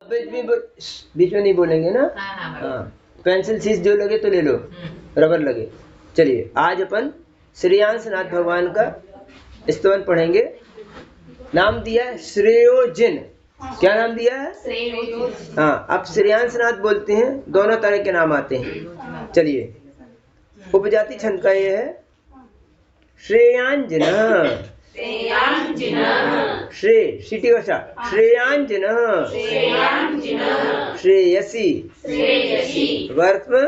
बीच में नहीं बोलेंगे ना। हाँ, पेंसिल शीश जो लगे तो ले लो, रबर लगे। चलिए आज अपन श्रेयांश नाथ भगवान का स्तवन पढ़ेंगे। नाम दिया है श्रेयोजिन। क्या नाम दिया है? श्रेयोजिन। हाँ, अब श्रेयांश नाथ बोलते हैं, दोनों तरह के नाम आते हैं। चलिए, उपजाति छंद का ये है श्रेयांजन। श्रे सिटी वसा श्रेयांजन श्रेयसी वर्त्म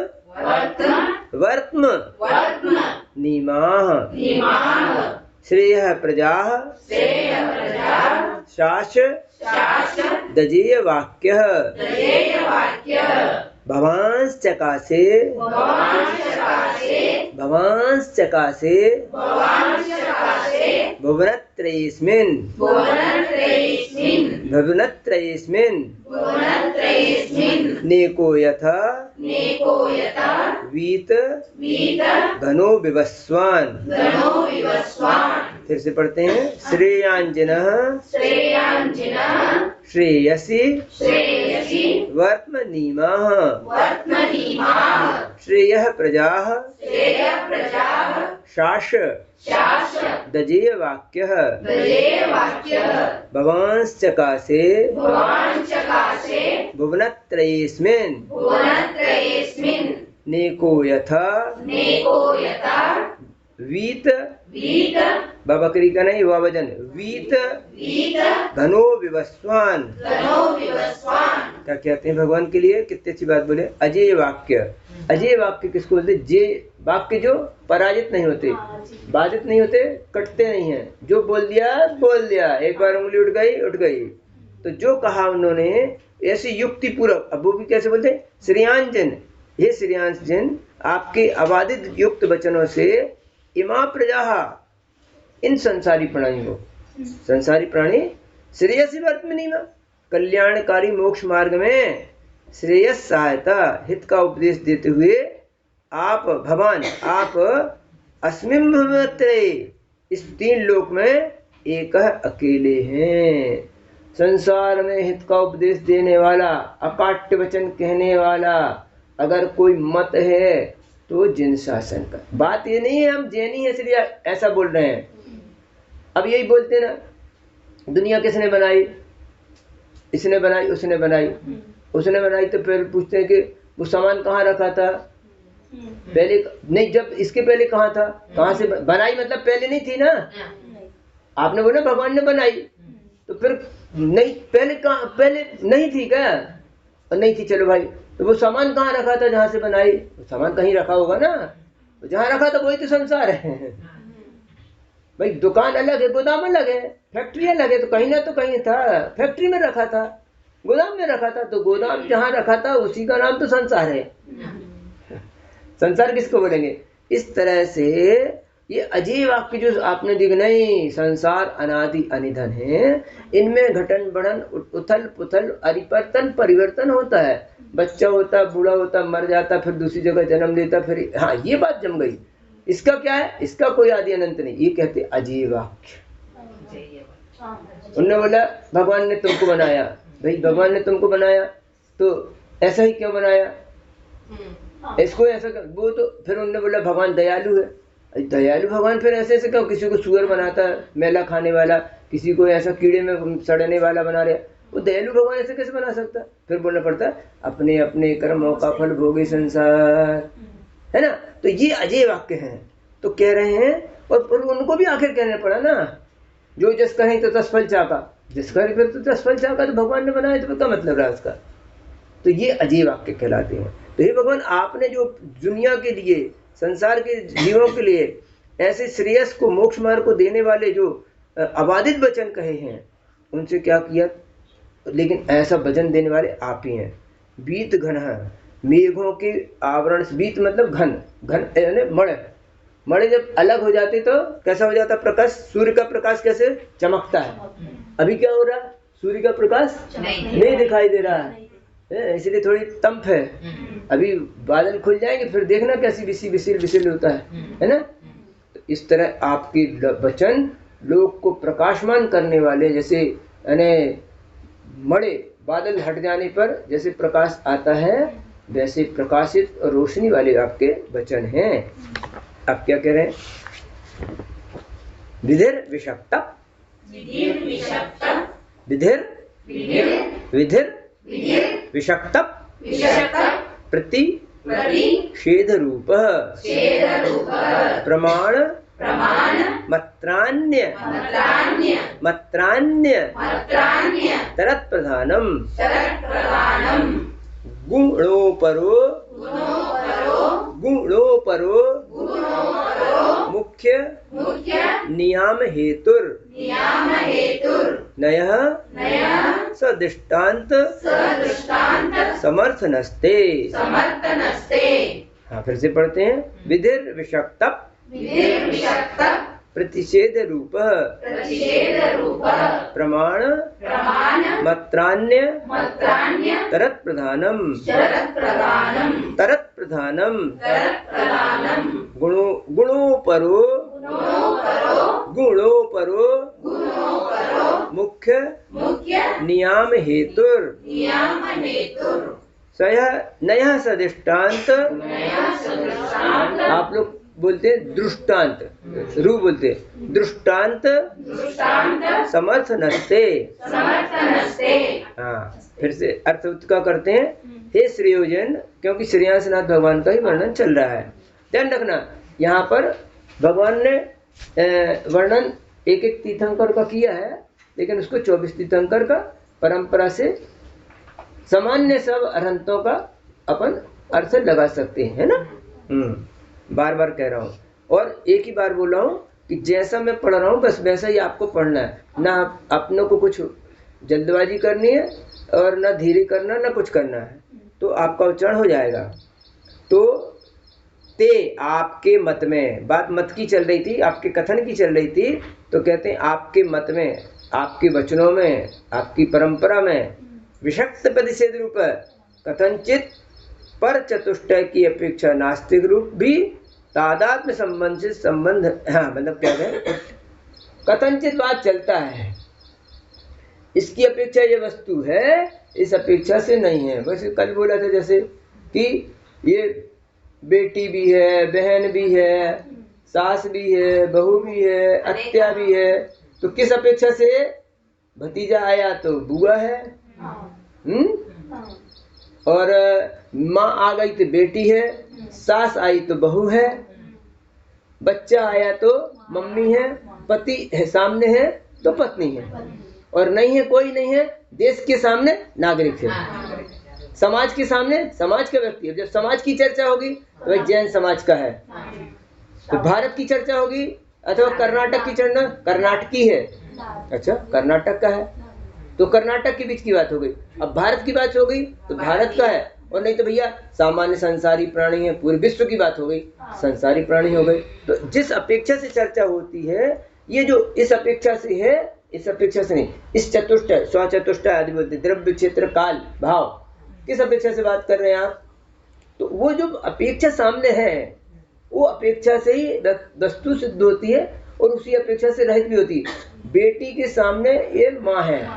नीमाः श्रेयः प्रजाः शास दजेय वाक्यः भवांश्चकासे भुवनत्रयेऽस्मिन् नेको यथा वीत घनो विवस्वान्। फिर से पढ़ते हैं श्रेयांजनः श्रेयसी वर्त्मनीमाः श्रेयः प्रजाः शास दजेय वाक्यः भवांश्चकासे भुवनत्रयेऽस्मिन् नेको यथा वीत बकरी का नहीं वजन वीत घनो विवस्वान्। क्या कहते हैं भगवान के लिए? कितनी अच्छी बात बोले, अजय वाक्य। अजय वाक्य किसको बोलते? जे वाक्य जो पराजित नहीं होते, बाधित नहीं होते, कटते नहीं हैं। जो बोल दिया, एक बार उंगली उठ गई। तो जो कहा उन्होंने ऐसी युक्ति पूर्वक, अब वो भी कैसे बोलते? श्रेयांजन, हे श्रेयांजन, आपके अबाधित युक्त वचनों से इमा प्रजा, इन संसारी प्राणी श्रेयसी वर्त्मनीमा, कल्याणकारी मोक्ष मार्ग में श्रेयस सहायता हित का उपदेश देते हुए आप अस्मिन् भुवनत्रये, इस 3 लोक में एक अकेले हैं। संसार में हित का उपदेश देने वाला, अकाट्य वचन कहने वाला अगर कोई मत है तो जिन शासन का। बात ये नहीं है हम जैनी है इसलिए ऐसा बोल रहे हैं। अब यही बोलते ना, दुनिया किसने बनाई? इसने बनाई, उसने बनाई। तो फिर पूछते हैं कि वो सामान कहाँ रखा था? पहले नहीं, जब इसके पहले कहाँ था? कहाँ से बनाई? मतलब पहले नहीं थी ना। आपने बोला भगवान ने बनाई, तो फिर नहीं, पहले नहीं थी क्या? नहीं थी, चलो भाई, तो वो सामान कहाँ रखा था जहाँ से बनाई? वो सामान कहीं रखा होगा ना, तो जहाँ रखा था वही तो संसार है भाई। दुकान अलग है, गोदाम अलग है, फैक्ट्री अलग है, तो कहीं ना तो कहीं था, फैक्ट्री में रखा था, गोदाम में रखा था, तो गोदाम जहाँ रखा था उसी का नाम तो संसार है। संसार किसको बोलेंगे? इस तरह से ये अजय वाक्य जो आपने दिख, नहीं, संसार अनादि अनिधन है, इनमें घटन बढ़न उथल पुथल परिवर्तन होता है। बच्चा होता, बूढ़ा होता, मर जाता, फिर दूसरी जगह जन्म लेता, फिर हाँ, ये बात जम गई। इसका क्या है? इसका कोई आदि अनंत नहीं। ये कहते अजय वाक्य। उन्होंने बोला भगवान ने तुमको बनाया, भाई भगवान ने तुमको बनाया तो ऐसा ही क्यों बनाया? इसको ऐसा वो तो फिर उन्होंने बोला भगवान दयालु है। दयालु भगवान फिर ऐसे क्यों? किसी को सुअर बनाता है मैला खाने वाला, किसी को ऐसा कीड़े में सड़ने वाला बना रहा, वो दयालु भगवान ऐसे कैसे बना सकता? फिर बोलना पड़ता अपने अपने कर्मों का फल भोगे संसार, है ना। तो ये अजय वाक्य हैं। तो कह रहे हैं, और उनको भी आखिर कहना पड़ा ना, जो जस कहें तो तस फल चाका, जिस कहें फिर तो तस फल चाका, तो भगवान ने बनाया तो क्या मतलब रहा उसका? तो ये अजय वाक्य कहलाते हैं। तो हे भगवान, आपने जो दुनिया के लिए, संसार के जीवों के लिए ऐसे श्रेयस को, मोक्ष मार्ग को देने वाले जो अबाधित वचन कहे हैं, उनसे क्या किया? लेकिन ऐसा वचन देने वाले आप ही हैं। बीत घन, मेघों के आवरण से, बीत मतलब घन यानी मड़े जब अलग हो जाते तो कैसा हो जाता? प्रकाश, सूर्य का प्रकाश कैसे चमकता है। अभी क्या हो रहा है? सूर्य का प्रकाश नहीं दिखाई दे रहा है, इसलिए थोड़ी तंप है। अभी बादल खुल जाएंगे फिर देखना कैसी विसिल होता है ना। तो इस तरह आपके वचन लोग को प्रकाशमान करने वाले, जैसे मड़े बादल हट जाने पर जैसे प्रकाश आता है वैसे प्रकाशित और रोशनी वाले आपके वचन हैं। आप क्या कह रहे हैं? विधिर विषक्तप विधिर विषक्तप प्रति षेध रूप प्रमाण मत्रान्य तरत्प्रधानम गुणोपरो मुख्य नियाम हेतुर नयः सदृष्टान्त समर्थनस्ते। हाँ, फिर से पढ़ते हैं। विधिर विषक्तप प्रतिषेध रूप प्रमाण मत्रान्य तरत्प्रधानम गुणोपरो मुख्य नियाम हेतुर नया सदृष्टान्त। आप लोग बोलते हैं दृष्टांत, रू बोलते हैं दृष्टांत समर्थनस्ते। हाँ, फिर से अर्थ का करते हैं। हे श्रेयोजन, क्योंकि श्रेयांसनाथ भगवान का ही वर्णन चल रहा है। ध्यान रखना, यहाँ पर भगवान ने वर्णन एक एक तीर्थंकर का किया है, लेकिन उसको 24 तीर्थंकर का परंपरा से सामान्य सब अरहंतों का अपन अर्थ लगा सकते हैं, है ना। बार बार कह रहा हूँ और एक ही बार बोल रहा हूँ कि जैसा मैं पढ़ रहा हूँ बस वैसा ही आपको पढ़ना है, ना अपनों को कुछ जल्दबाजी करनी है और ना धीरे करना ना कुछ करना है, तो आपका उच्चारण हो जाएगा। तो ते आपके मत में, बात मत की चल रही थी, आपके कथन की चल रही थी, तो कहते हैं आपके मत में, आपके वचनों में, आपकी परंपरा में विषक्त प्रतिषेध रूप कथनचित पर चतुष्टय की अपेक्षा नास्तिक रूप भी तादात्म्य संबंध से संबंध, हाँ मतलब क्या है, कथनचित बात चलता है, इसकी अपेक्षा ये वस्तु है, इस अपेक्षा से नहीं है। वैसे कल बोला था जैसे कि ये बेटी भी है, बहन भी है, सास भी है, बहू भी है, अत्या भी है, तो किस अपेक्षा से? भतीजा आया तो बुआ है, और माँ आ गई तो बेटी है, सास आई तो बहू है, बच्चा आया तो मम्मी है, पति है सामने है तो पत्नी है, और नहीं है कोई नहीं है, देश के सामने नागरिक है, समाज के सामने समाज का व्यक्ति है। जब समाज की चर्चा होगी तो भाई जैन समाज का है, तो भारत की चर्चा होगी अथवा कर्नाटक की चर्चा, कर्नाटकी है, अच्छा कर्नाटक का है तो कर्नाटक के बीच की बात हो गई। अब भारत की बात हो गई तो भारत का है, और नहीं तो भैया सामान्य संसारी प्राणी है, पूरे विश्व की बात हो गई, संसारी प्राणी हो गए। तो जिस अपेक्षा से चर्चा होती है, ये जो इस अपेक्षा से है, इस अपेक्षा से नहीं, इस चतुष्टय स्वचतुष्टय आदि बोलते, द्रव्य क्षेत्र काल भाव, किस अपेक्षा से बात कर रहे हैं आप? तो वो जो अपेक्षा सामने है वो अपेक्षा से ही वस्तु सिद्ध होती है और उसी अपेक्षा से रहित भी होती है। बेटी के सामने ये माँ है,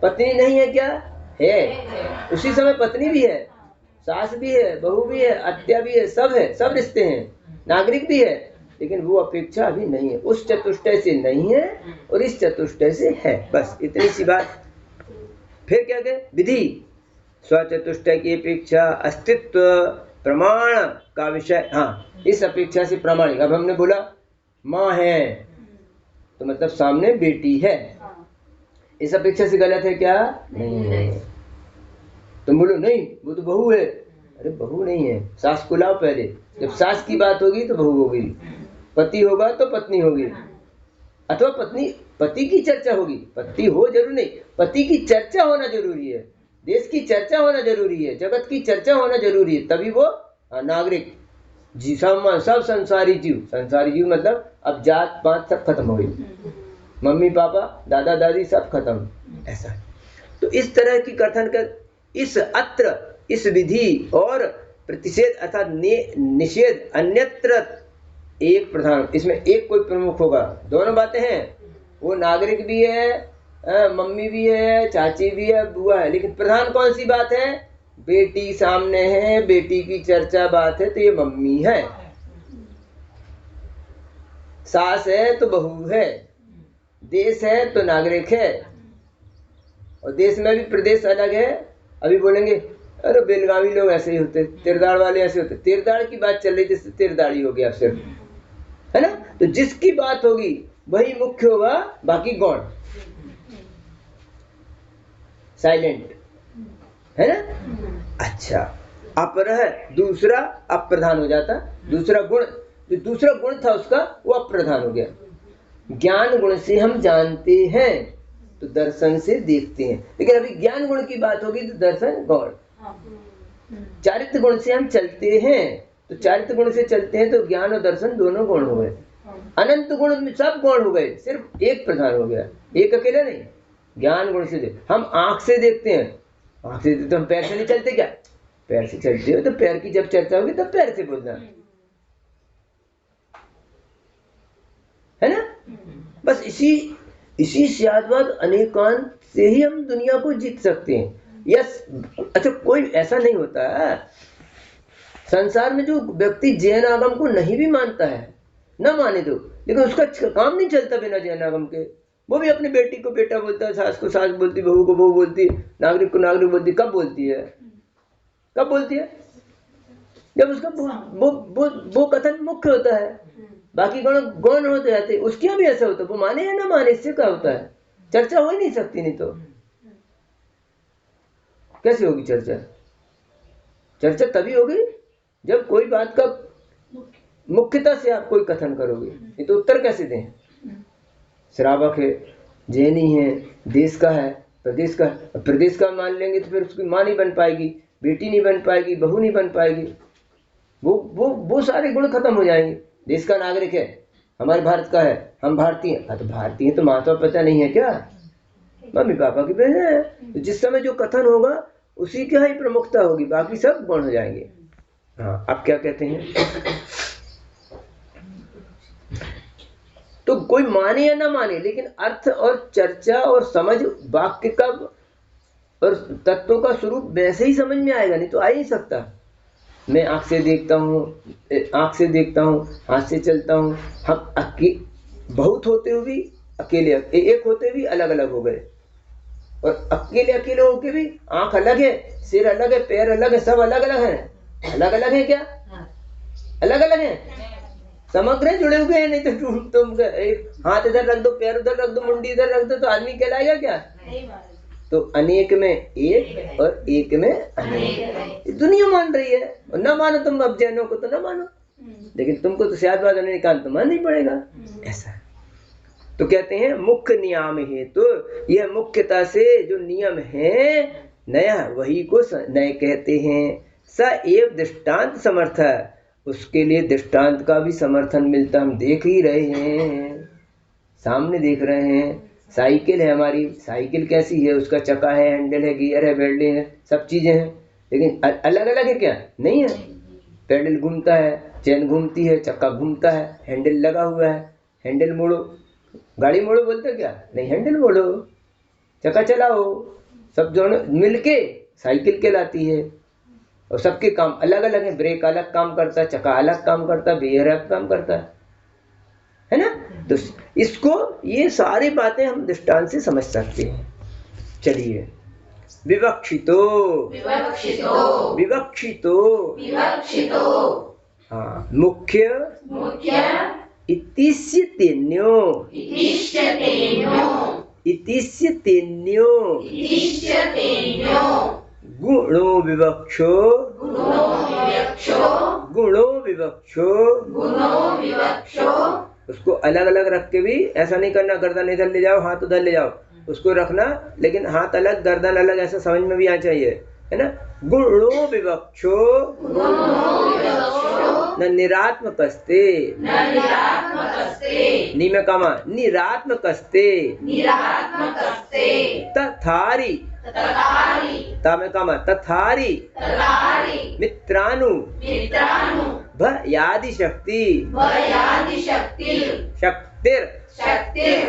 पत्नी नहीं है क्या? है, उसी समय पत्नी भी है, सास भी है, बहू भी है, अत्या भी है, सब रिश्ते हैं, नागरिक भी है, लेकिन वो अपेक्षा अभी नहीं है, उस चतुष्टय से नहीं है और इस चतुष्टय से है, बस इतनी सी बात। फिर क्या कहे? विधि स्वचतुष्टय की अपेक्षा अस्तित्व प्रमाण का विषय, हाँ इस अपेक्षा से प्रामाणिक। अब हमने बोला माँ है तो मतलब सामने बेटी है, इस अपेक्षा से गलत है क्या? नहीं है। तुम बोलो नहीं वो तो बहू है, अरे बहू नहीं है, सास को लाओ पहले, जब सास की बात होगी तो बहू होगी, पति होगा तो पत्नी होगी, अथवा पति की चर्चा होगी, पति हो जरूर नहीं, पति की चर्चा होना जरूरी है, देश की चर्चा होना जरूरी है, जगत की चर्चा होना जरूरी है, तभी वो नागरिक जी सब संसारी जीव मतलब अब जात पात सब खत्म हो गई, मम्मी पापा दादा दादी सब खत्म, ऐसा। तो इस तरह की कथन कर इस अत्र इस विधि और प्रतिषेध अर्थात निषेध अन्यत्र एक प्रधान, इसमें एक कोई प्रमुख होगा, दोनों बातें हैं, वो नागरिक भी है मम्मी भी है, चाची भी है, बुआ है, लेकिन प्रधान कौन सी बात है? बेटी सामने है, बेटी की चर्चा बात है, तो ये मम्मी है। सास है तो बहू है, देश है तो नागरिक है, और देश में भी प्रदेश अलग है। अभी बोलेंगे अरे बेलगावी लोग ऐसे ही होते, तिरदाड़ वाले ऐसे होते, तिरदाड़ की बात चल रही जिससे तिरदाड़ी हो गया सिर्फ, है ना। तो जिसकी बात होगी वही मुख्य होगा, बाकी गौण साइलेंट, है ना। अच्छा, अपर है दूसरा अप्रधान हो जाता, दूसरा गुण, जो दूसरा गुण था उसका वो अप्रधान हो गया। ज्ञान गुण से हम जानते हैं तो दर्शन से देखते हैं, लेकिन अभी ज्ञान गुण की बात होगी तो दर्शन गौण। चारित्र गुण से हम चलते हैं तो चारित्र गुण से चलते हैं तो ज्ञान और दर्शन दोनों गुण हो गए। अनंत गुण में सब गुण हो गए, सिर्फ एक प्रधान हो गया, एक अकेला नहीं। ज्ञान गुण से हम आंख से देखते हैं, आंख से देखते हम पैर से नहीं चलते क्या? पैर से चलते हो तो पैर की जब चर्चा होगी तब पैर से बोलना, है ना। बस इसी सियादवाद अनेकांत से ही हम दुनिया को जीत सकते हैं। यस, अच्छा कोई ऐसा नहीं होता है संसार में जो व्यक्ति जैन आगम को नहीं भी मानता है, ना माने तो, लेकिन उसका काम नहीं चलता बिना जैन आगम के। वो भी अपनी बेटी को बेटा बोलता है, सास को सास बोलती, बहू को बहू बोलती, नागरिक को नागरिक बोलती। कब बोलती है? कब बोलती है? जब उसका वो कथन मुख्य होता है, बाकी गौण गौण होते जाते। उसके यहाँ भी ऐसा होता है, वो माने या ना माने, इससे क्या होता है? चर्चा हो ही नहीं सकती। नहीं तो कैसे होगी चर्चा? चर्चा तभी होगी जब कोई बात का मुख्यता से आप कोई कथन करोगे, नहीं तो उत्तर कैसे दें? श्रावक है, जैनी है, देश का है, प्रदेश का है। प्रदेश का मान लेंगे तो फिर उसकी माँ नहीं बन पाएगी, बेटी नहीं बन पाएगी, बहू नहीं बन पाएगी, वो सारे गुण खत्म हो जाएंगे। देश का नागरिक है, हमारे भारत का है, हम भारतीय हैं। तो भारतीय तो माता पिता नहीं है क्या? मम्मी पापा की बहन है। तो जिस समय जो कथन होगा उसी की ही प्रमुखता होगी, बाकी सब गुण हो जाएंगे। हाँ, आप क्या कहते हैं? तो कोई माने या ना माने, लेकिन अर्थ और चर्चा और समझ वाक्य का और तत्वों का स्वरूप वैसे ही समझ में आएगा, नहीं तो आ ही नहीं सकता। मैं आंख से देखता हूँ, हाथ से चलता हूँ। हम बहुत होते हुए भी अकेले, एक होते भी अलग अलग हो गए, और अकेले होके भी आंख अलग है, सिर अलग है, पैर अलग है, सब अलग अलग है। अलग अलग है क्या? अलग अलग है, समग्र जुड़े हुए हैं। नहीं तो तुम हाथ इधर रख दो, पैर उधर रख दो, मुंडी इधर रख दो तो आदमी कहलाएगा क्या? तो अनेक में एक और एक में अनेक, दुनिया मान रही है। और ना मानो तुम, अब जैनों को तो ना मानो, लेकिन तुमको तो सियादवाद अनेकांत तो मानना ही पड़ेगा। ऐसा तो कहते हैं मुख्य नियम है, तो यह मुख्यता से जो नियम है नया, वही को नए कहते हैं। स एव दृष्टांत समर्थ, उसके लिए दृष्टांत का भी समर्थन मिलता, हम देख ही रहे हैं, सामने देख रहे हैं। साइकिल है हमारी, साइकिल कैसी है? उसका चक्का है, हैंडल है, गियर है, बेल्डिंग है, सब चीजें हैं, लेकिन अलग अलग है क्या? नहीं है। पैडल घूमता है, चैन घूमती है, चक्का घूमता है, हैंडल लगा हुआ है, हैंडल मोड़ो, गाड़ी मोड़ो बोलते क्या? नहीं, हैंडल मोड़ो, चक्का चलाओ, सब दोनों मिलके साइकिल कहलाती है। और सबके काम अलग अलग है, ब्रेक अलग काम करता है, चक्का अलग काम करता है, गियर अलग काम करता है ना। तो इसको, ये सारी बातें हम दृष्टांत से समझ सकते हैं। चलिए, विवक्षितो हाँ, मुख्य इतिस्य तेन्यो गुणो विवक्षो उसको अलग अलग रख के भी ऐसा नहीं करना, गर्दन इधर ले जाओ, हाथ उधर ले जाओ, उसको रखना, लेकिन हाथ अलग गर्दन अलग, ऐसा समझ में भी आना चाहिए, है ना। गुणो विवक्षो न निरात्मकस्ते, निमकामा निरात्मकस्ते तथारी तथारी मित्रानु भयादि शक्ति शक्तिर शक्तिर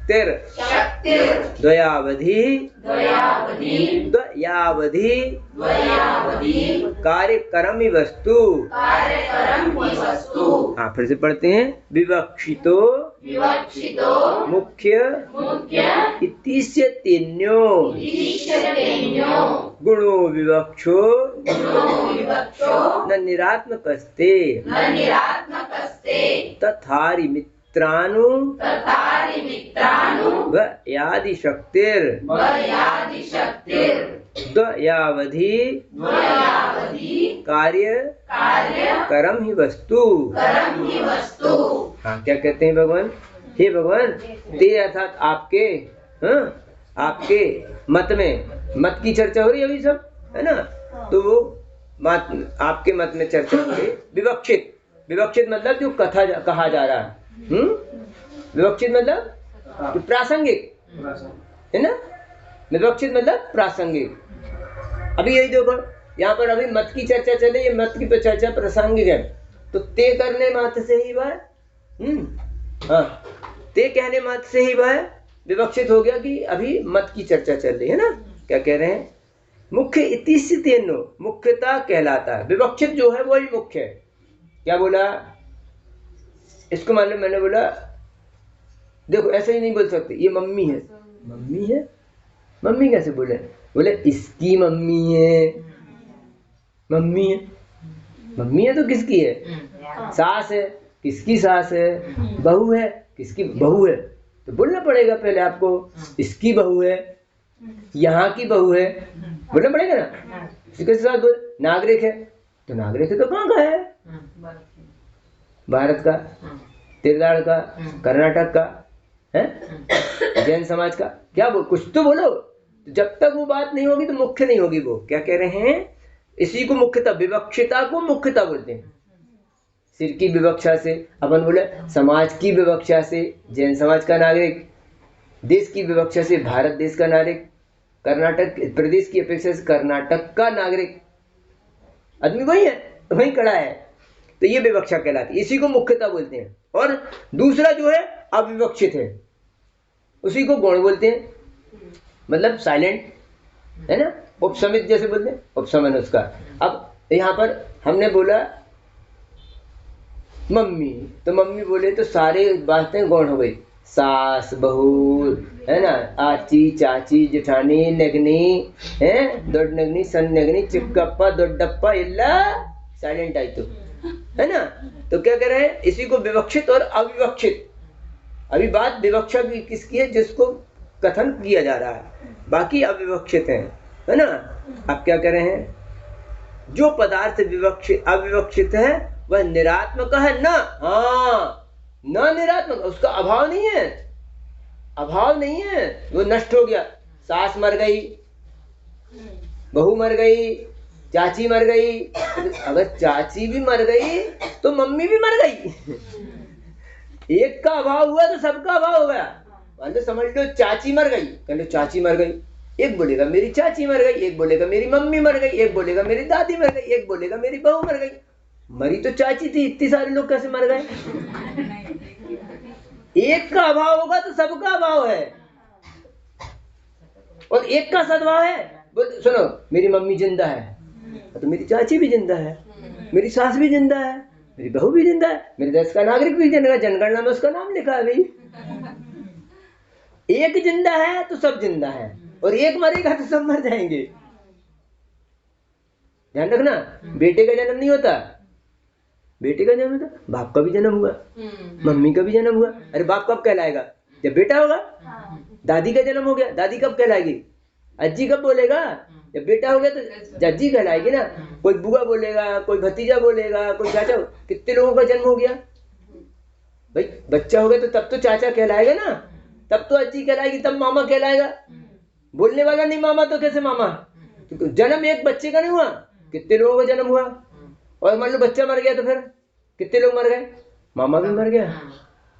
शक्तिर द्वयावधि कार्यक्रम वस्तु। हाँ, फिर से पढ़ते हैं। विवक्षितो मुख्य इतिस्य तेन्यो गुणो विवक्षो न निरात्मकस्ते तथारि मित्रानु यादि शक्तिर द्वयावधि कार्य कर्म ही वस्तु। हाँ, क्या कहते हैं भगवान? हे भगवान, ते अर्थात आपके, हाँ, आपके मत में, मत की चर्चा हो रही है अभी सब, है ना? तो वो मत, आपके मत में चर्चा हो रही। विवक्षित, विवक्षित मतलब जो कथा कहा जा रहा है। विवक्षित मतलब प्रासंगिक, है ना? विवक्षित मतलब प्रासंगिक। अभी यही देखो, यहाँ पर अभी मत की चर्चा चले, ये मत की चर्चा प्रासंगिक है, तो ते करने मात्र से ही वह, हाँ, ते कहने मात्र से ही वह विवक्षित हो गया कि अभी मत की चर्चा चल रही है ना। क्या कह रहे हैं? मुख्य इतिस्य तेनो, मुख्यता कहलाता है। विवक्षित जो है वही मुख्य है। क्या बोला इसको? मालूम, मैंने बोला देखो ऐसे ही नहीं बोल सकते, ये मम्मी है, मम्मी है, मम्मी कैसे बोले? बोले इसकी मम्मी है, मम्मी है, मम्मी है तो किसकी है? सास है, किसकी सास है? बहू है, किसकी बहू है? तो बोलना पड़ेगा पहले आपको, इसकी बहू है, यहाँ की बहू है, बोलना पड़ेगा ना। इसके साथ बोल नागरिक है, तो नागरिक है तो कहाँ का है? भारत का, तिरदाड़ का, कर्नाटक का है, जैन समाज का। क्या बोल, कुछ तो बोलो। जब तक वो बात नहीं होगी तो मुख्य नहीं होगी वो। क्या कह रहे हैं? इसी को मुख्यता, विवक्षिता को मुख्यता बोलते हैं। सिर की विवक्षा से, अपन बोले समाज की विवक्षा से जैन समाज का नागरिक, देश की विवक्षा से भारत देश का नागरिक, कर्नाटक प्रदेश की अपेक्षा से कर्नाटक का नागरिक, आदमी वही है, वही खड़ा है, तो ये विवक्षा कहलाती है। इसी को मुख्यता बोलते हैं। और दूसरा जो है अविवक्षित है, उसी को गौण बोलते हैं, मतलब साइलेंट, है ना? उपसमित जैसे बोलते हैं, उपसमन उसका। अब यहाँ पर हमने बोला मम्मी, तो मम्मी बोले तो सारे बातें गौण हो गई। सास, बहू, है ना, आची, चाची, जेठानी, नगनी, है, दොड नगनी, सन नगनी, चिक्कप्पा, दोड्डप्पा, इल्ला साइलेंट आई, तो है ना? तो क्या कह रहे हैं? इसी को विवक्षित और अविवक्षित। अभी बात विवक्षा की किसकी है? जिसको कथन किया जा रहा है, बाकी अविवक्षित है ना? आप क्या कह रहे हैं? जो पदार्थ विवक्षित अविवक्षित है वह निरात्मक है ना। हाँ, न निरात्मक, उसका अभाव नहीं है, अभाव नहीं है, वो नष्ट हो गया। सास मर गई, बहू मर गई, चाची मर गई, अगर चाची भी मर गई तो मम्मी भी मर गई। एक का अभाव हुआ तो सबका अभाव हो गया। मान लो, समझ लो चाची मर गई, कह लो चाची मर गई, एक बोलेगा मेरी चाची मर गई, एक बोलेगा मेरी मम्मी मर गई, एक बोलेगा मेरी दादी मर गई, एक बोलेगा मेरी बहू मर गई। मरी तो चाची थी, इतने सारे लोग कैसे मर गए? एक का अभाव होगा तो सबका अभाव है, और एक का सद्भाव है। सुनो, मेरी मम्मी जिंदा है तो मेरी चाची भी जिंदा है, मेरी सास भी जिंदा है, मेरी बहू भी जिंदा है, मेरे देश का नागरिक भी जिंदा है, जनगणना में उसका नाम लिखा है भाई। एक जिंदा है तो सब जिंदा है, और एक मरेगा तो सब मर जाएंगे। ध्यान रखना, बेटे का जन्म नहीं होता, बेटे का जन्म होता, बाप का भी जन्म हुआ, मम्मी का भी जन्म हुआ। अरे बाप कब कहलाएगा? जब बेटा होगा। दादी का जन्म हो गया, दादी कब कहलाएगी? अज्जी कब बोलेगा? जब बेटा हो गया तो जज्जी कहलाएगी ना। कोई बुआ बोलेगा, कोई भतीजा बोलेगा, कोई चाचा। कितने लोगों का जन्म हो गया भाई? बच्चा हो गया तो तब तो चाचा कहलाएगा ना, तब तो अज्जी कहलाएगी, तब मामा कहलाएगा। बोलने वाला नहीं मामा तो कैसे मामा? तो जन्म एक बच्चे का नहीं हुआ, कितने लोगों का जन्म हुआ। और मान लो बच्चा मर गया तो फिर कितने लोग मर गए? मामा भी मर गया,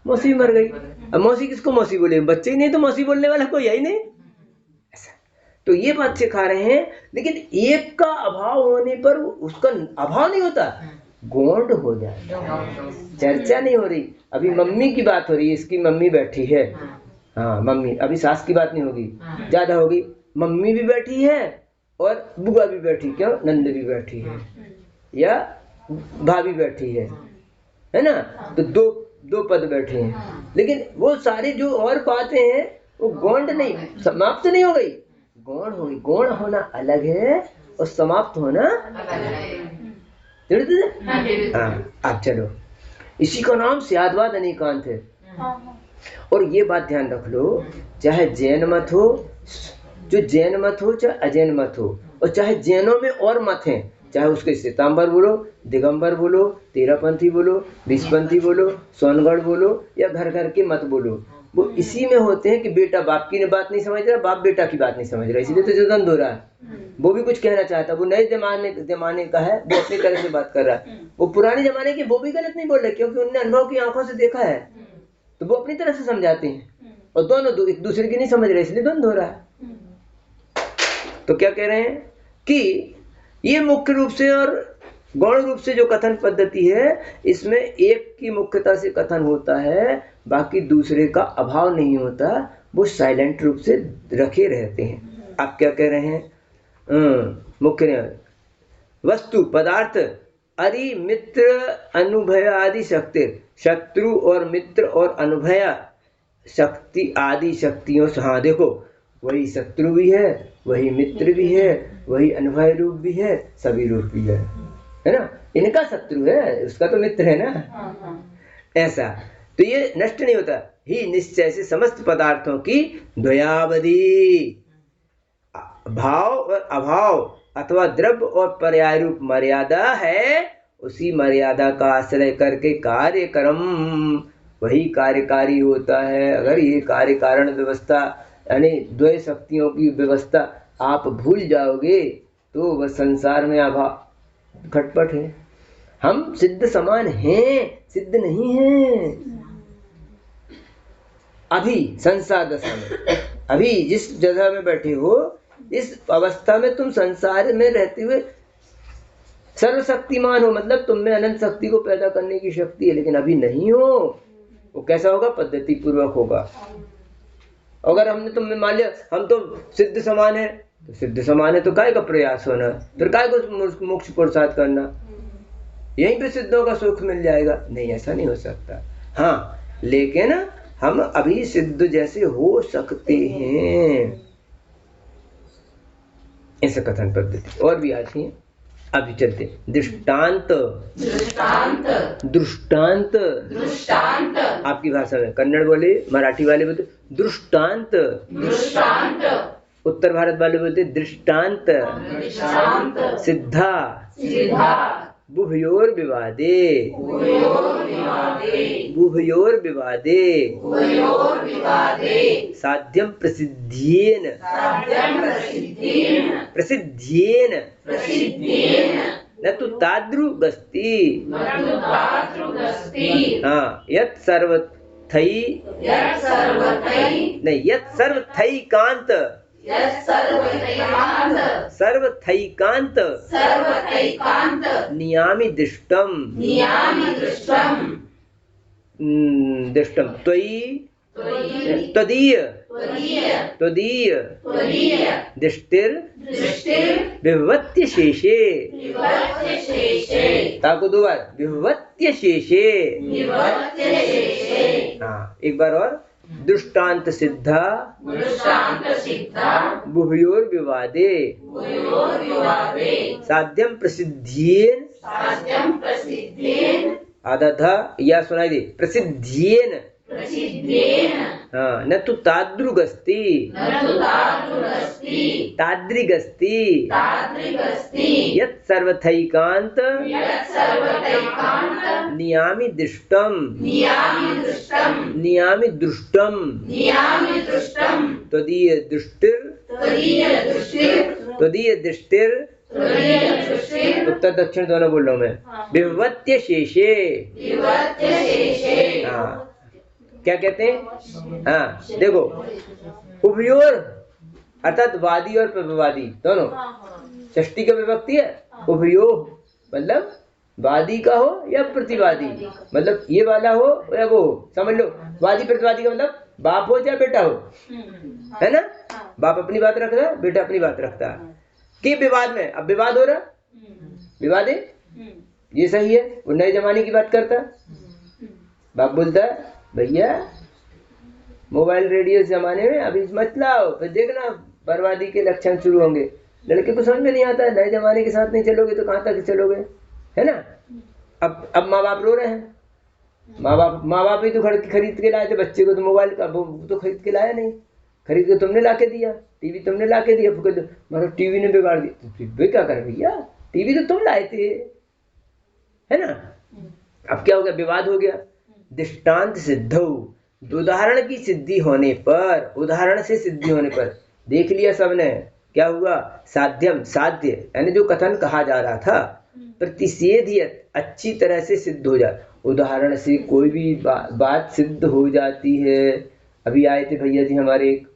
मौसी भी मर गई। अब मौसी किसको मौसी बोले? बच्चे ही नहीं तो मौसी बोलने वाला कोई है ही नहीं। तो ये बात सिखा रहे हैं। लेकिन एक का अभाव होने पर उसका अभाव नहीं होता, गौंड हो जाता है। चर्चा नहीं हो रही। अभी मम्मी की बात हो रही है, इसकी मम्मी बैठी है, हाँ मम्मी, अभी सास की बात नहीं होगी, ज्यादा होगी। मम्मी भी बैठी है और बुआ भी बैठी, क्यों, नंद भी बैठी है या भाभी बैठी है ना, तो दो दो पद बैठे हैं। लेकिन वो सारी जो और बातें हैं वो गौण नहीं, समाप्त नहीं हो गई, गौण हो गई। गौण होना अलग है और समाप्त होना हाँ। अब चलो, इसी का नाम स्याद्वाद अनेकांत है। और ये बात ध्यान रख लो, चाहे जैन मत हो, जो जैन मत हो चाहे अजैन मत हो, और चाहे जैनों में और मत हैं, चाहे उसके श्वेतांबर बोलो, दिगंबर बोलो, तेरापंथी बोलो, बीसपंथी बोलो, सोनगढ़ बोलो या घर घर के मत बोलो, वो इसी में होते हैं कि बेटा बाप की बात नहीं समझ रहा, बाप बेटा की बात नहीं समझ रहा, इसलिए तो जो द्वंद्व हो रहा है। वो भी कुछ कहना चाहता, वो नए जमाने का है, वो अपनी तरह से बात कर रहा है। वो पुराने जमाने के वो भी गलत नहीं बोल रहे, क्योंकि उन्होंने अनुभव की आंखों से देखा है, तो वो अपनी तरह से समझाते हैं, और दोनों एक दूसरे की नहीं समझ रहे, इसलिए द्वंद्व हो रहा है। तो क्या कह रहे हैं कि ये मुख्य रूप से और गौण रूप से जो कथन पद्धति है, इसमें एक की मुख्यता से कथन होता है, बाकी दूसरे का अभाव नहीं होता, वो साइलेंट रूप से रखे रहते हैं। आप क्या कह रहे हैं? मुख्य वस्तु पदार्थ अरि मित्र अनुभय आदि शक्ति, शत्रु और मित्र और अनुभय शक्ति आदि शक्तियों से, हाँ देखो, वही शत्रु भी है, वही मित्र भी है, वही अनुभय रूप भी है, सभी रूप भी है ना। इनका शत्रु है, उसका तो मित्र है ना, ऐसा। तो ये नष्ट नहीं होता ही निश्चय से समस्त पदार्थों की द्वयावधि, भाव और अभाव अथवा द्रव्य और पर्याय रूप मर्यादा है, उसी मर्यादा का आश्रय करके कार्य कर्म वही कार्यकारी होता है। अगर ये कार्य कारण व्यवस्था यानी द्वय शक्तियों की व्यवस्था आप भूल जाओगे तो वह संसार में अभाव खटपट है। हम सिद्ध समान हैं, सिद्ध नहीं हैं। अभी संसार दशा में, अभी जिस जगह में बैठे हो, इस अवस्था में तुम संसार में रहते हुए सर्वशक्तिमान हो, मतलब तुम में अनंत शक्ति को पैदा करने की शक्ति है, लेकिन अभी नहीं हो। वो कैसा होगा? पद्धति पूर्वक होगा। अगर हमने तुमने मान लिया हम तो सिद्ध समान है, तो सिद्ध समान है तो काय का प्रयास होना, फिर काय को मोक्ष पुरुषार्थ करना, यहीं पे सिद्धों का सुख मिल जाएगा? नहीं, ऐसा नहीं हो सकता। हाँ, लेकिन हम अभी सिद्ध जैसे हो सकते हैं, ऐसा कथन पद्धति और भी आती है। अभी चलते दृष्टांत, दृष्टांत, दृष्टांत। आपकी भाषा में कन्नड़ बोले, मराठी वाले बोलते दृष्टांत, दृष्टांत। उत्तर भारत वाले बोलते दृष्टांत, सिद्धा, सिद्धा। बुभयोर विवादे, बुभयोर विवादे, साध्यम प्रसिद्धेन, प्रसिद्धेन, न तु तादृगस्ति, हाँ, यत् सर्वथै, नहीं, यत् सर्वथैकांत, सर्वथैकांत, नियामि दृष्टम, दृष्टम त्वयि, त्वदीय, त्वदीय दृष्टिर विभवत्य शेषे, ताको दो बार, विभवत्य शेषे। हाँ, एक बार और, दृष्टांत सिद्धा, बुभयोर विवादे, साध्यम प्रसिद्धेन, आधा था या सुनाई दे, प्रसिद्धेन, हाँ, न तु तादृगस्ति, तादृगस्ति, यत् सर्वथैकांत, नियामि दृष्टम, नियामि दृष्टम, त्वदीय दृष्टिर, त्वदीय दृष्टिर, उत्तर दक्षिण दोनों बोल रहा हूं मैं, विभवत्य शेषे। हाँ, क्या कहते हैं? हाँ देखो, उभयोर अर्थात वादी और प्रतिवादी दोनों, षष्ठी का विभक्ति है। उभयो मतलब वादी का हो या प्रतिवादी, मतलब ये वाला हो या वो, समझ लो। वादी प्रतिवादी का मतलब बाप हो चाहे बेटा हो, है ना, बाप अपनी बात रखता है, बेटा अपनी बात रखता है कि विवाद में, अब विवाद हो रहा, विवाद है, ये सही है, वो नए जमाने की बात करता है। बाप बोलता है भैया मोबाइल रेडियो जमाने में अभी मत लाओ, फिर देखना बर्बादी के लक्षण शुरू होंगे। लड़के को समझ में नहीं आता है, नए जमाने के साथ नहीं चलोगे तो कहाँ तक चलोगे, है ना। अब माँ बाप रो रहे हैं, माँ बाप ही तो खरीद के लाए थे बच्चे को, तो मोबाइल का वो तो खरीद के लाया नहीं, खरीद के तुमने ला के दिया, टीवी तुमने ला के दिया, मतलब टीवी ने बिगाड़ दी, तो फिर क्या कर भैया, टीवी तो तुम लाए थे, है ना। अब क्या हो गया, विवाद हो गया। दृष्टांत सिद्धौ, उदाहरण की सिद्धि होने पर, उदाहरण से सिद्धि होने पर, देख लिया सबने, क्या हुआ, साध्यम साध्य यानी जो कथन कहा जा रहा था प्रतिषेधियत अच्छी तरह से सिद्ध हो जाए। उदाहरण से कोई भी बात सिद्ध हो जाती है। अभी आए थे भैया जी हमारे एक,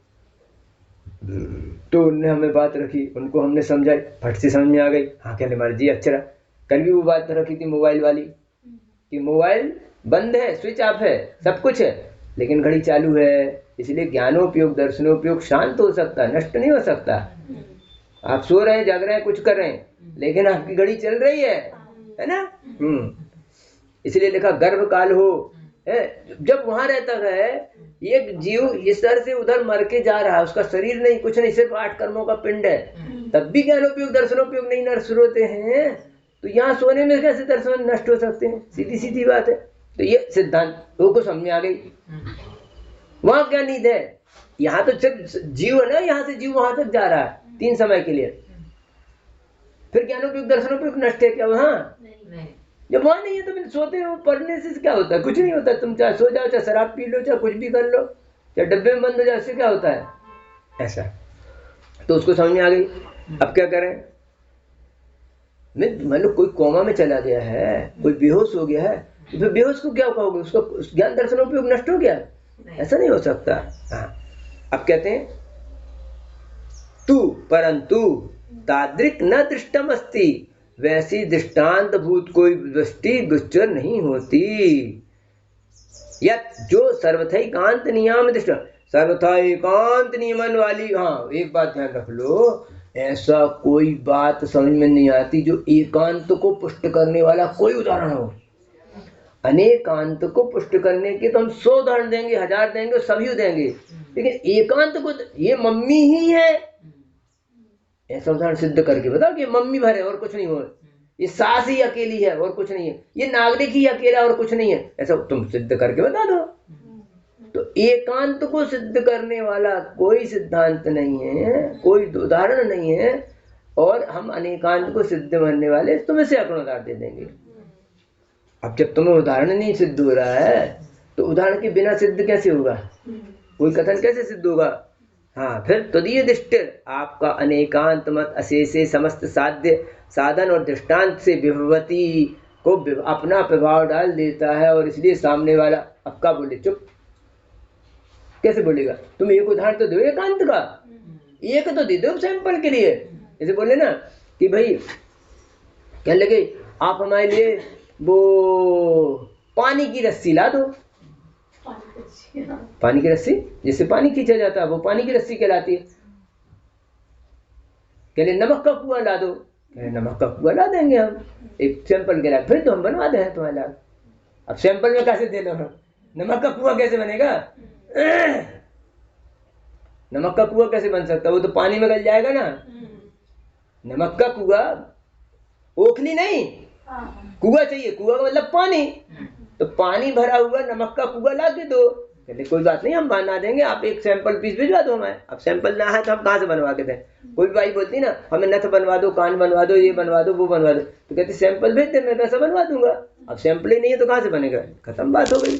तो उनने हमें बात रखी, उनको हमने समझाई, फट से समझ में आ गई। हाँ कहने मारे जी अच्छा रहा। कल भी वो बात रखी थी मोबाइल वाली कि मोबाइल बंद है, स्विच ऑफ है, सब कुछ है, लेकिन घड़ी चालू है, इसलिए ज्ञानोपयोग दर्शनोपयोग शांत हो सकता है, नष्ट नहीं हो सकता। आप सो रहे हैं, जाग रहे हैं, कुछ कर रहे हैं, लेकिन आपकी घड़ी चल रही है ना। इसलिए लिखा गर्भ काल हो है, जब वहां रहता है एक जीव इस तरह से उधर मर के जा रहा है, उसका शरीर नहीं, कुछ नहीं, सिर्फ 8 कर्मों का पिंड है, तब भी ज्ञानोपयोग दर्शनोपयोग नहीं नष्ट होते हैं, तो यहाँ सोने में कैसे दर्शन नष्ट हो सकते हैं, सीधी सीधी बात है। तो ये सिद्धांत लोगों को समझ में आ गई। वहां क्या नींद है, यहाँ तो सिर्फ जीव है ना, यहाँ से जीव वहां तक जा रहा है 3 समय के लिए, फिर ज्ञानोपयोग दर्शनोपयोग नष्ट है क्या वहां? जब वहां नहीं है तो फिर सोते हो, पढ़ने से क्या होता है, कुछ नहीं होता। तुम चाहे सो जाओ, चाहे शराब पी लो, चाहे कुछ भी कर लो, चाहे डब्बे में बंद हो जाए, इससे क्या होता है ऐसा। तो उसको समझ में आ गई। अब क्या करें, मतलब कोई कोमा में चला गया है, कोई बेहोश हो गया है, तो फिर बेहोश को क्या कहोगे, उसका ज्ञान दर्शनोपयोग नष्ट हो गया, ऐसा नहीं हो सकता। हाँ, अब कहते हैं तू परंतु तादृक न दृष्टम अस्ति, वैसी दृष्टांत भूत कोई दृष्टि गोचर नहीं होती। यत जो सर्वथा एकांत नियम दृष्टा, सर्वथा एकांत नियमन वाली। हाँ एक बात ध्यान रख लो, ऐसा कोई बात समझ में नहीं आती जो एकांत को पुष्ट करने वाला कोई उदाहरण हो। अनेकांत को पुष्ट करने के तो हम 100 उदाहरण देंगे, 1000 देंगे, सभी देंगे, लेकिन एकांत को ये मम्मी ही है ऐसा उदाहरण सिद्ध करके बताओ कि मम्मी भर है और कुछ नहीं हो, ये सास ही अकेली है और कुछ नहीं है, ये नागरिक ही अकेला और कुछ नहीं है, ऐसा तुम सिद्ध करके बता दो। तो एकांत को सिद्ध करने वाला कोई सिद्धांत नहीं है, कोई उदाहरण नहीं है, और हम अनेकांत को सिद्ध मानने वाले तुम्हें से सैकड़ों उदाहरण दे देंगे। अब जब तुम्हें उदाहरण नहीं सिद्ध हो रहा है तो उदाहरण के बिना सिद्ध कैसे होगा, कोई कथन कैसे सिद्ध होगा। हाँ, फिर तदीय दृष्टि आपका अनेकांत मत अशेषे समस्त साध्य साधन और दृष्टांत से विभवती को अपना प्रभाव डाल देता है, और इसलिए सामने वाला अब का बोले चुप, कैसे बोलेगा, तुम एक उदाहरण तो दो एकांत का, एक तो दे दो सैंपल के लिए। जैसे बोले ना कि भाई क्या लगे आप हमारे लिए वो पानी की रस्सी ला दो, पानी की रस्सी जिससे पानी खींचा जाता है वो पानी की रस्सी कहलाती है। कह ले नमक का कुआं ला दो, नमक का कुआं ला देंगे हम, एक सैंपल के लिए, फिर तो हम बनवा दे तुम्हारे लाल। अब सैंपल में कैसे दे दो, नमक का कुआं कैसे बनेगा, नमक का कुआं कैसे बन सकता, वो तो पानी में गल जाएगा ना। नमक का कुआं ओखली नहीं, कुआं चाहिए, कुआं का मतलब पानी, तो पानी भरा हुआ नमक का कुआं ला के दो। चलिए कोई बात नहीं हम बना देंगे, आप एक सैंपल पीस भिजवा दो हमें। अब सैंपल ना है तो हम कहाँ से बनवा के दें, कोई भाई बोलती ना हमें नथ बनवा दो, कान बनवा दो, ये बनवा दो, वो बनवा दो, तो कहती सैंपल भेज दे मैं पैसा बनवा दूंगा। अब सैंपल ही नहीं है तो कहाँ से बनेगा, खत्म बात हो गई।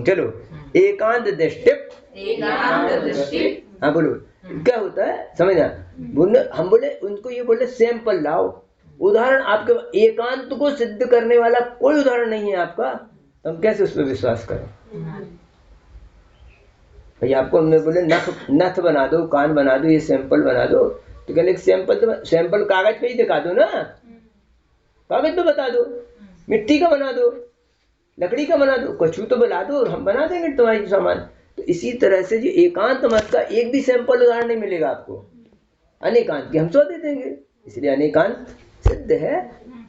चलो एकांत दृष्टि, हाँ बोलो क्या होता है समझना। बोले हम बोले उनको ये बोले सैंपल लाओ, उदाहरण आपके एकांत को सिद्ध करने वाला कोई उदाहरण नहीं है आपका, तो हम कैसे उस पर विश्वास करें। भाई आपको हमने बोले नथ बना दो, कान बना दो, ये सैंपल बना दो, तो कहले सैंपल तो सैंपल कागज पे ही दिखा दो ना, कागज पे बता दो, मिट्टी का बना दो, लकड़ी का बना दो, कछु तो बना दो, हम बना देंगे तुम्हारी सामान। तो इसी तरह से जो एकांत मत का एक भी सैंपल उदाहरण नहीं मिलेगा आपको, अनेकांत की हम सौ दे देंगे, इसलिए अनेकांत सिद्ध है।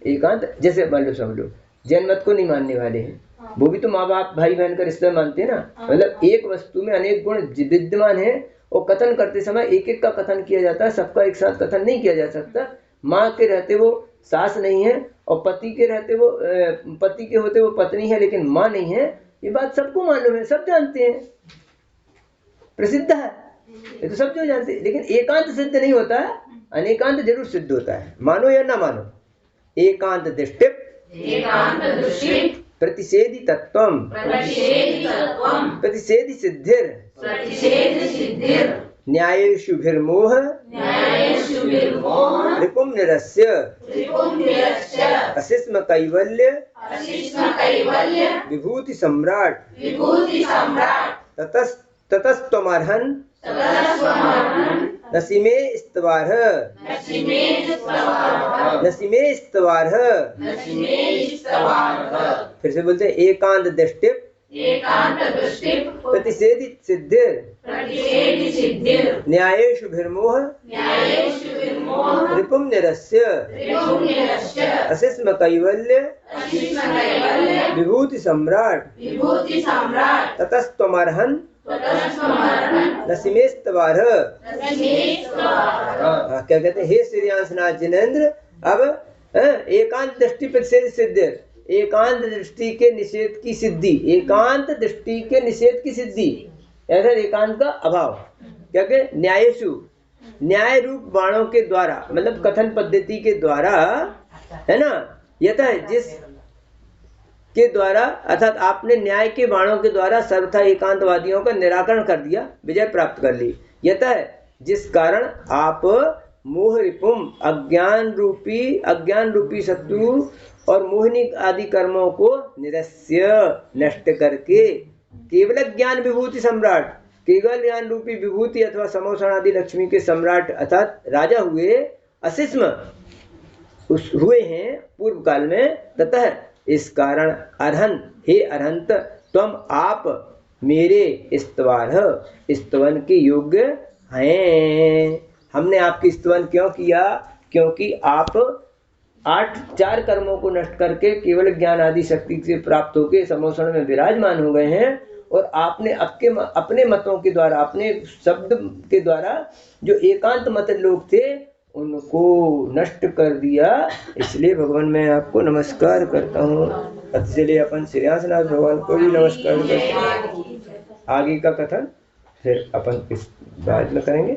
एकांत जैसे मान लो सब लोग जैन मत को नहीं मानने वाले हैं, वो भी तो माँ बाप भाई बहन का रिश्ता मानते हैं ना, मतलब एक वस्तु में अनेक गुण विद्यमान है और कथन करते समय एक एक का कथन किया जाता है, सबका एक साथ कथन नहीं किया जा सकता। माँ के रहते वो सास नहीं है और पति के रहते वो पति के होते वो पत्नी है, लेकिन माँ नहीं है, ये बात सबको मालूम है, सब जानते हैं, प्रसिद्ध है, ये तो सब जो जानते हैं। लेकिन एकांत सिद्ध नहीं होता है, अनेकांत जरूर सिद्ध होता है, मानो या ना मानो। एकांत दृष्टि प्रतिषेधि तत्वम प्रतिषेधि सिद्धिर न्यायेषुभिर्मोह रिपुं निरस्य अशिष्म कैवल्य विभूति सम्राट ततस्त्वमर्हन् नसीमे स्तवारः फिर से बोलते हैं एकांत दृष्टि प्रतिषेधि सिद्धिर न्यायेषुभिर्मोह रिपुं निरस्य अशिष्म कैवल्य विभूति सम्राट ततस्त्वमर्हन् नसीमेस्तवारः। क्या कहते हैं, हे श्रीयांशनाथ जिनेन्द्र, अब एकांत दृष्टि प्रतिषेध सिद्ध, एकांत दृष्टि के निषेध की सिद्धि, एकांत दृष्टि के निषेध की सिद्धि, ऐसा एकांत का अभाव, क्या कहते न्यायेषु, न्याय रूप बाणों के द्वारा, मतलब कथन पद्धति के द्वारा, है ना, यथा जिस के द्वारा, अर्थात आपने न्याय के बाणों के द्वारा सर्वथा एकांतवादियों का निराकरण कर दिया, विजय प्राप्त कर ली। यथा जिस कारण आप मोह रिपुम अज्ञान रूपी शत्रु और मोहिनी आदि कर्मों को निरस्य नष्ट करके केवल ज्ञान विभूति सम्राट, केवल ज्ञान रूपी विभूति अथवा समोषण आदि लक्ष्मी के सम्राट अर्थात राजा हुए, अशिष्म हुए हैं पूर्व काल में। ततः इस कारण अरहन, हे अरहंत, तुम आप मेरे स्तवन के योग्य हैं। हमने आपकी स्तवन क्यों किया? क्योंकि आप 4 कर्मों को नष्ट करके केवल ज्ञान आदि शक्ति से प्राप्त होकर समोषण में विराजमान हो गए हैं, और आपने अपने मतों के द्वारा, अपने शब्द के द्वारा जो एकांत मत लोग थे उनको नष्ट कर दिया। इसलिए भगवान मैं आपको नमस्कार करता हूँ। इसलिए अपन श्रीयांशनाथ भगवान को भी नमस्कार करते हैं। आगे का कथन फिर अपन इस बाद में करेंगे।